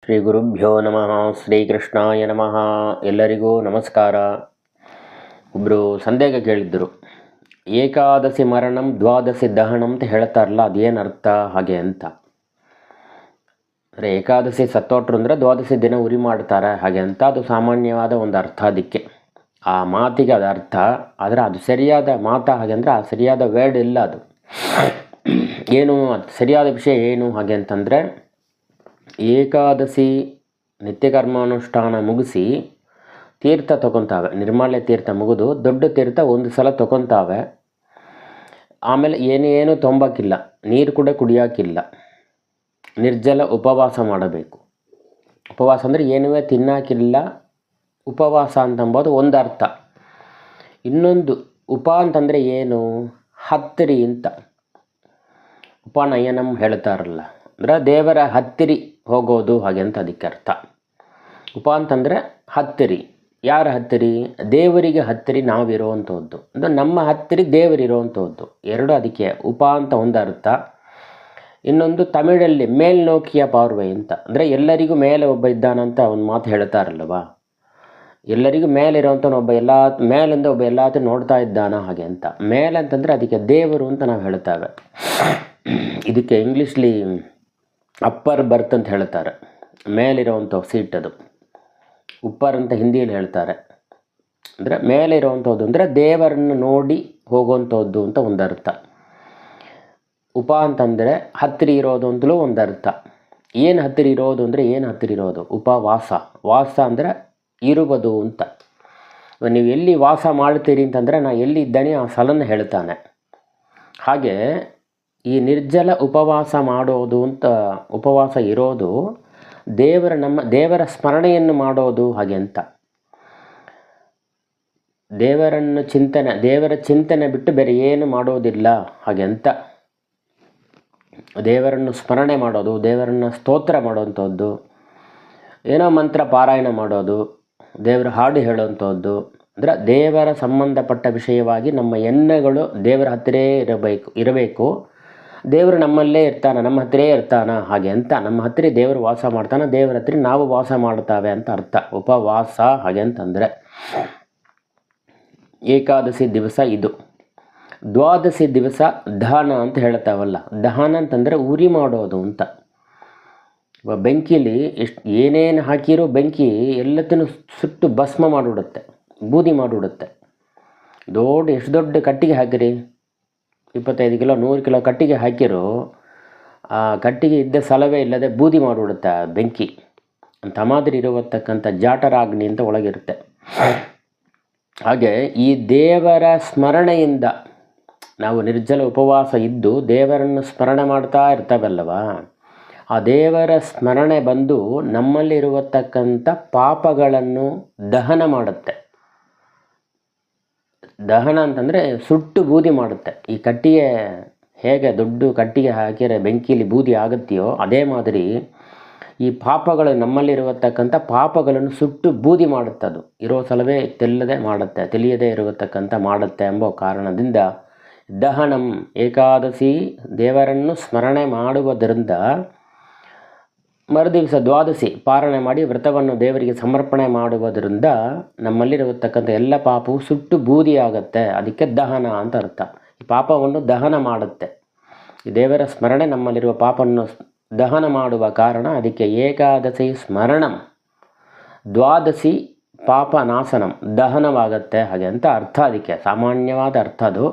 ಶ್ರೀ ಗುರುಭ್ಯೋ ನಮಃ. ಶ್ರೀಕೃಷ್ಣಾಯ ನಮಃ. ಎಲ್ಲರಿಗೂ ನಮಸ್ಕಾರ. ಒಬ್ಬರು ಸಂದೇಹ ಕೇಳಿದ್ದರು, ಏಕಾದಶಿ ಮರಣಂ ದ್ವಾದಶಿ ದಹನಂ ಅಂತ ಹೇಳ್ತಾರಲ್ಲ, ಅದೇನು ಅರ್ಥ ಹಾಗೆ ಅಂತ. ಅಂದರೆ ಏಕಾದಶಿ ಸತ್ತೋಟ್ರು ಅಂದರೆ ದ್ವಾದಶಿ ದಿನ ಉರಿ ಮಾಡ್ತಾರೆ ಹಾಗೆ ಅಂತ, ಅದು ಸಾಮಾನ್ಯವಾದ ಒಂದು ಅರ್ಥ. ಅದಕ್ಕೆ ಆ ಮಾತಿಗೆ ಅದು ಅರ್ಥ, ಆದರೆ ಅದು ಸರಿಯಾದ ಮಾತಾ ಹಾಗೆ ಅಂದರೆ ಆ ಸರಿಯಾದ ವರ್ಡ್ ಇಲ್ಲ. ಅದು ಏನು, ಅದು ಸರಿಯಾದ ವಿಷಯ ಏನು ಹಾಗೆ ಅಂತಂದರೆ, ಏಕಾದಶಿ ನಿತ್ಯಕರ್ಮಾನುಷ್ಠಾನ ಮುಗಿಸಿ ತೀರ್ಥ ತಗೊತಾವೆ, ನಿರ್ಮಾಲ್ಯ ತೀರ್ಥ ಮುಗಿದು ದೊಡ್ಡ ತೀರ್ಥ ಒಂದು ಸಲ ತಗೊತಾವೆ. ಆಮೇಲೆ ಏನೇನು ತೊಂಬಕ್ಕಿಲ್ಲ, ನೀರು ಕೂಡ ಕುಡಿಯೋಕ್ಕಿಲ್ಲ, ನಿರ್ಜಲ ಉಪವಾಸ ಮಾಡಬೇಕು. ಉಪವಾಸ ಅಂದರೆ ಏನೂ ತಿನ್ನೋಕ್ಕಿಲ್ಲ, ಉಪವಾಸ ಅಂತಂಬೋದು ಒಂದು ಅರ್ಥ. ಇನ್ನೊಂದು ಉಪ ಅಂತಂದರೆ ಏನು, ಹತ್ತಿರಿ ಅಂತ ಉಪನಯನಂ ಹೇಳ್ತಾರಲ್ಲ, ಅಂದರೆ ದೇವರ ಹತ್ತಿರಿ ಹೋಗೋದು ಹಾಗೆ ಅಂತ ಅದಕ್ಕೆ ಅರ್ಥ. ಉಪ ಅಂತಂದರೆ ಹತ್ತಿರಿ. ಯಾರ ಹತ್ತಿರಿ? ದೇವರಿಗೆ ಹತ್ತಿರಿ ನಾವಿರೋವಂಥದ್ದು, ಅಂದರೆ ನಮ್ಮ ಹತ್ತಿರಿ ದೇವರಿರೋವಂಥದ್ದು. ಎರಡು ಅದಕ್ಕೆ ಉಪ ಅಂತ ಒಂದು ಅರ್ಥ. ಇನ್ನೊಂದು ತಮಿಳಲ್ಲಿ ಮೇಲ್ನೋಕಿಯ ಪಾರ್ವೆ ಅಂತ, ಅಂದರೆ ಎಲ್ಲರಿಗೂ ಮೇಲೆ ಒಬ್ಬ ಇದ್ದಾನಂತ ಒಂದು ಮಾತು ಹೇಳ್ತಾರಲ್ವ, ಎಲ್ಲರಿಗೂ ಮೇಲಿರೋವಂಥವ್ನು ಒಬ್ಬ ಎಲ್ಲ ಮೇಲಿಂದ ಒಬ್ಬ ಎಲ್ಲಾದರೂ ನೋಡ್ತಾ ಇದ್ದಾನ ಹಾಗೆ ಅಂತ. ಮೇಲೆ ಅಂತಂದರೆ ಅದಕ್ಕೆ ದೇವರು ಅಂತ ನಾವು ಹೇಳ್ತೇವೆ. ಇದಕ್ಕೆ ಇಂಗ್ಲೀಷ್ಲಿ ಅಪ್ಪರ್ ಬರ್ತ್ ಅಂತ ಹೇಳ್ತಾರೆ, ಮೇಲಿರೋವಂಥ ಸೀಟ್. ಅದು ಉಪ್ಪರ್ ಅಂತ ಹಿಂದಿಯಲ್ಲಿ ಹೇಳ್ತಾರೆ. ಅಂದರೆ ಮೇಲಿರೋವಂಥದ್ದು ಅಂದರೆ ದೇವರನ್ನು ನೋಡಿ ಹೋಗುವಂಥದ್ದು ಅಂತ ಒಂದು ಅರ್ಥ. ಉಪ ಅಂತಂದರೆ ಹತ್ತಿರ ಇರೋದು ಅಂತಲೂ ಒಂದು ಅರ್ಥ. ಏನು ಹತ್ತಿರ ಇರೋದು ಅಂದರೆ ಏನು ಹತ್ತಿರ ಇರೋದು? ಉಪವಾಸ. ವಾಸ ಅಂದರೆ ಇರುವುದು ಅಂತ. ನೀವು ಎಲ್ಲಿ ವಾಸ ಮಾಡ್ತೀರಿ ಅಂತಂದರೆ, ನಾ ಎಲ್ಲಿ ಇದ್ದಾನೆ ಆ ಸ್ಥಳನ ಹೇಳ್ತಾನೆ. ಹಾಗೆ ಈ ನಿರ್ಜಲ ಉಪವಾಸ ಮಾಡೋದು ಅಂತ, ಉಪವಾಸ ಇರೋದು ನಮ್ಮ ದೇವರ ಸ್ಮರಣೆಯನ್ನು ಮಾಡೋದು ಹಾಗೆ ಅಂತ. ದೇವರ ಚಿಂತನೆ ಬಿಟ್ಟು ಬೇರೆ ಏನು ಮಾಡೋದಿಲ್ಲ ಹಾಗೆ ಅಂತ. ದೇವರನ್ನು ಸ್ಮರಣೆ ಮಾಡೋದು, ದೇವರನ್ನು ಸ್ತೋತ್ರ ಮಾಡೋವಂಥದ್ದು, ಏನೋ ಮಂತ್ರ ಪಾರಾಯಣ ಮಾಡೋದು, ದೇವರ ಹಾಡು ಹೇಳುವಂಥದ್ದು. ಅಂದರೆ ದೇವರ ಸಂಬಂಧಪಟ್ಟ ವಿಷಯವಾಗಿ ನಮ್ಮ ಎಣ್ಣೆಗಳು ದೇವರ ಹತ್ತಿರ ಇರಬೇಕು. ದೇವರು ನಮ್ಮಲ್ಲೇ ಇರ್ತಾನೆ, ನಮ್ಮ ಹತ್ತಿರ ಇರ್ತಾನ ಹಾಗೆ ಅಂತ. ನಮ್ಮ ಹತ್ತಿರ ದೇವರು ವಾಸ ಮಾಡ್ತಾನೆ, ದೇವರ ಹತ್ತಿರ ನಾವು ವಾಸ ಮಾಡ್ತಾವೆ ಅಂತ ಅರ್ಥ ಉಪವಾಸ ಹಾಗೆ ಅಂತಂದರೆ. ಏಕಾದಶಿ ದಿವಸ ಇದು. ದ್ವಾದಶಿ ದಿವಸ ದಹನ ಅಂತ ಹೇಳ್ತಾವಲ್ಲ, ದಹನ ಅಂತಂದರೆ ಉರಿ ಮಾಡೋದು ಅಂತ. ಬೆಂಕಿಲಿ ಏನೇನು ಹಾಕಿರೋ ಬೆಂಕಿ ಎಲ್ಲದನ್ನು ಸುಟ್ಟು ಭಸ್ಮ ಮಾಡಿಬಿಡುತ್ತೆ, ಬೂದಿ ಮಾಡಿಬಿಡುತ್ತೆ. ಎಷ್ಟು ದೊಡ್ಡ ಕಟ್ಟಿಗೆ ಹಾಕಿರಿ, 25 ಕಿಲೋ 100 ಕಿಲೋ ಕಟ್ಟಿಗೆ ಹಾಕಿರೋ ಆ ಕಟ್ಟಿಗೆ ಇದ್ದ ಸ್ಥಳವೇ ಇಲ್ಲದೆ ಬೂದಿ ಮಾಡಿಬಿಡುತ್ತೆ ಆ ಬೆಂಕಿ. ಅಂತ ಮಾದರಿ ಇರತಕ್ಕಂಥ ಜಾಟರಾಗ್ನಿ ಅಂತ ಒಳಗಿರುತ್ತೆ. ಹಾಗೆ ಈ ದೇವರ ಸ್ಮರಣೆಯಿಂದ ನಾವು ನಿರ್ಜಲ ಉಪವಾಸ ಇದ್ದು ದೇವರನ್ನು ಸ್ಮರಣೆ ಮಾಡ್ತಾ ಇರ್ತಾವಲ್ಲವ, ಆ ದೇವರ ಸ್ಮರಣೆ ಬಂದು ನಮ್ಮಲ್ಲಿರುವತಕ್ಕಂಥ ಪಾಪಗಳನ್ನು ದಹನ ಮಾಡುತ್ತೆ. ದಹನ ಅಂತಂದರೆ ಸುಟ್ಟು ಬೂದಿ ಮಾಡುತ್ತೆ. ಈ ಕಟ್ಟಿಗೆ ಹೇಗೆ ದೊಡ್ಡ ಕಟ್ಟಿಗೆ ಹಾಕಿದರೆ ಬೆಂಕಿಲಿ ಬೂದಿ ಆಗುತ್ತೆಯೋ, ಅದೇ ಮಾದರಿ ಈ ಪಾಪಗಳು, ನಮ್ಮಲ್ಲಿರುವತಕ್ಕಂಥ ಪಾಪಗಳನ್ನು ಸುಟ್ಟು ಬೂದಿ ಮಾಡುತ್ತೆ. ಅದು ಇರೋ ಸಲವೇ ತಿಳಿಯದೇ ಇರತಕ್ಕಂಥ ಮಾಡುತ್ತೆ ಎಂಬ ಕಾರಣದಿಂದ ದಹನಂ, ಏಕಾದಶಿ ದೇವರನ್ನು ಸ್ಮರಣೆ ಮಾಡುವುದರಿಂದ ಮರುದಿವಸ ದ್ವಾದಶಿ ಪಾರಣೆ ಮಾಡಿ ವ್ರತವನ್ನು ದೇವರಿಗೆ ಸಮರ್ಪಣೆ ಮಾಡುವುದರಿಂದ ನಮ್ಮಲ್ಲಿರತಕ್ಕಂಥ ಎಲ್ಲ ಪಾಪವು ಸುಟ್ಟು ಬೂದಿ ಆಗುತ್ತೆ. ಅದಕ್ಕೆ ದಹನ ಅಂತ ಅರ್ಥ. ಈ ಪಾಪವನ್ನು ದಹನ ಮಾಡುತ್ತೆ. ಈ ದೇವರ ಸ್ಮರಣೆ ನಮ್ಮಲ್ಲಿರುವ ಪಾಪವನ್ನು ದಹನ ಮಾಡುವ ಕಾರಣ ಅದಕ್ಕೆ ಏಕಾದಶಿ ಸ್ಮರಣಂ, ದ್ವಾದಶಿ ಪಾಪ ನಾಶನಂ, ದಹನವಾಗತ್ತೆ ಹಾಗೆ ಅಂತ ಅರ್ಥ. ಅದಕ್ಕೆ ಸಾಮಾನ್ಯವಾದ ಅರ್ಥ ಅದು.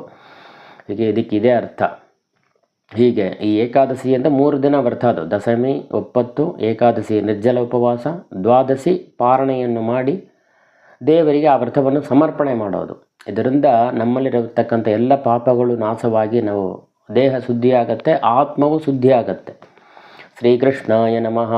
ಇದಕ್ಕಿದೆ ಅರ್ಥ. ಹೀಗೆ ಈ ಏಕಾದಶಿ ಅಂತ 3 ದಿನ ವ್ರತ. ಅದು ದಶಮಿ, ಒಪ್ಪತ್ತು, ಏಕಾದಶಿ ನಿರ್ಜಲ ಉಪವಾಸ, ದ್ವಾದಶಿ ಪಾರಣೆಯನ್ನು ಮಾಡಿ ದೇವರಿಗೆ ಆ ವ್ರತವನ್ನು ಸಮರ್ಪಣೆ ಮಾಡೋದು. ಇದರಿಂದ ನಮ್ಮಲ್ಲಿರತಕ್ಕಂಥ ಎಲ್ಲ ಪಾಪಗಳು ನಾಶವಾಗಿ ನಾವು ದೇಹ ಶುದ್ಧಿಯಾಗತ್ತೆ, ಆತ್ಮವು ಶುದ್ಧಿಯಾಗತ್ತೆ. ಶ್ರೀಕೃಷ್ಣಾಯ ನಮಃ.